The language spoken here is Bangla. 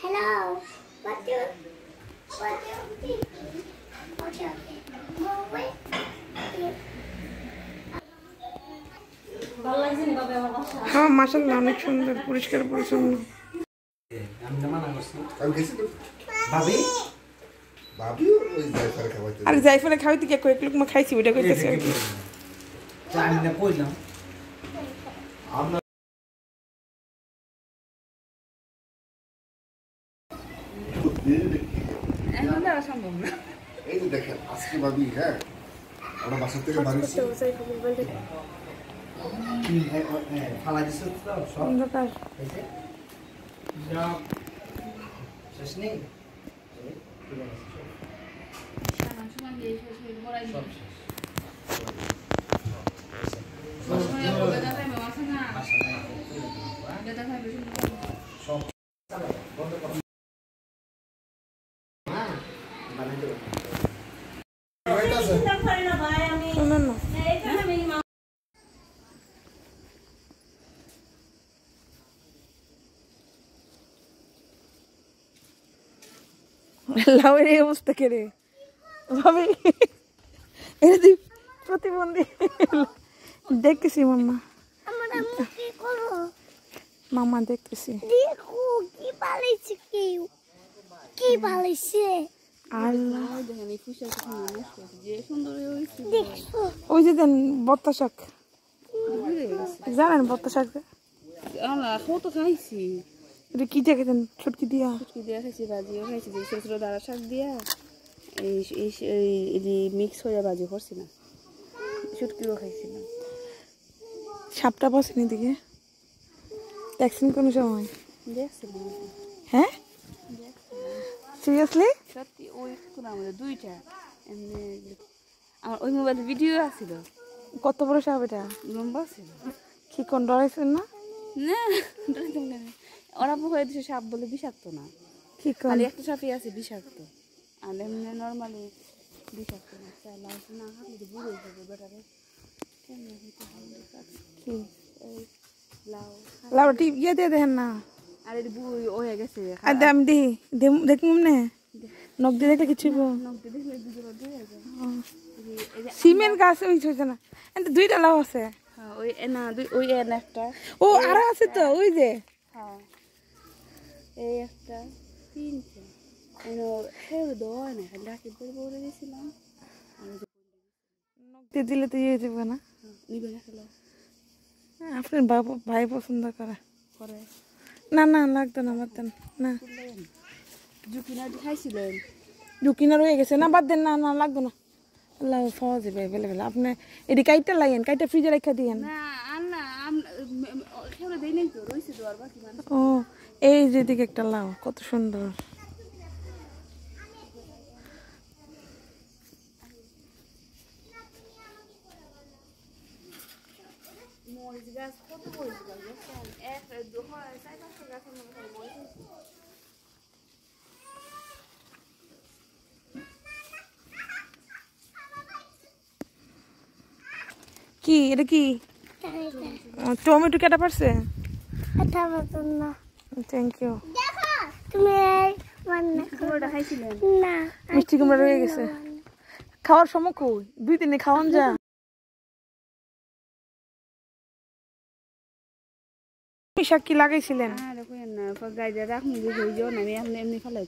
Hello. What do you think? Okay. Wait. হ্যাঁ মাশাআল্লাহ অনেক সুন্দর পরিষ্কার পরিচ্ছন্ন। আর জাইফারে খাওয়াইতে কি কয়েক লোক খাইছি ওটা কইতেছে আর কি। এই যে দেখেন আজকে ভাবি হ্যাঁ ওরা বাসা থেকে বাড়িছে ফালা দিছে তো সব অন্ধকার শেষ নেই লাউয়ের এই অবস্থা কে রে ভাবি এটা তুই প্রতিবন্ধী দেখতেছি মাম্মা মাম্মা দেখতেছি দেখো কি পালাইছে কি পালাইছে আল্লাহ দেখো ওই যে দেন বত্তা শাক জানেন বত্তা শাক তো খাইছি এটা কি দেখে দেন ছুটকি দিয়া খাইছি ভাজিও খাইছি ছোট ছোট দাঁড়া শাক দিয়া এই মিক্স হয়ে ভাজি করছি না শুটকিও খাইছি না সাপটা বসেনি দিকে দেখছেন কোন সময় দেখছিলাম হ্যাঁ সিরিয়াসলি সত্যি ওই আমাদের দুইটা এমনি আমার ওই মোবাইলে ভিডিও আছিল কত বড় সাপ এটা লম্বা ছিল কি কোন ডরাইছেন না না ওরা হয়ে দিছে সাপ বলে বিষাক্ত না কি কোন খালি একটা সাপই আছে বিষাক্ত আর এমনি নর্মালি বিষাক্ত না না হাতে বুড়ো হয়ে যাবে বেটারে কেমন কি এই লাউ লাউটি ইয়ে দিয়ে দেখেন না আর এই বুড়ো হয়ে গেছে আর আমি দেখি দেখুন না নখ দিয়ে দেখলে কিছু সিমের গাছ ওই হয়েছে না কিন্তু দুইটা লাউ আছে ওই না ওই একটা ও আরো আছে তো ওই যে হ্যাঁ এই একটা তিনটে খেয়ে দেওয়া না খালি রাখি বলে দিয়েছিলাম নখ দিয়ে দিলে তো ইয়ে যাবে না নিবে না খেলো আপনার ভাই পছন্দ করে করে না না লাগতো না বাদ দেন না জুকিনা খাইছিলেন জুকিনা রয়ে গেছে না বাদ দেন না না লাগতো না আল্লাহ পাওয়া যাবে অ্যাভেলেবেল আপনি এটি কাইটটা লাইয়েন কাইটটা ফ্রিজে রেখে দিয়েন না আল্লাহ খেলে দেই নাই তো রইছে তো আর বাকি মানুষ ও এই যেদিকে একটা লাউ কত সুন্দর মরিচ গাছ কত মরিচ গাছ এক দু হয় 4-5 গাছের মধ্যে মরিচ কি এটা কি টমেটো কেটে পারছে এটা মতন না থ্যাংক ইউ দেখো তুমি কুমড়োটা খাইছিলেন না মিষ্টি কুমড়া রয়ে গেছে খাওয়ার সময় কই 2 দিনে খাওয়ান যা শাক কি লাগাইছিলেন আর কই না গাইজা রাখমু যে হইও না আমি এমনি এমনি ফেলাই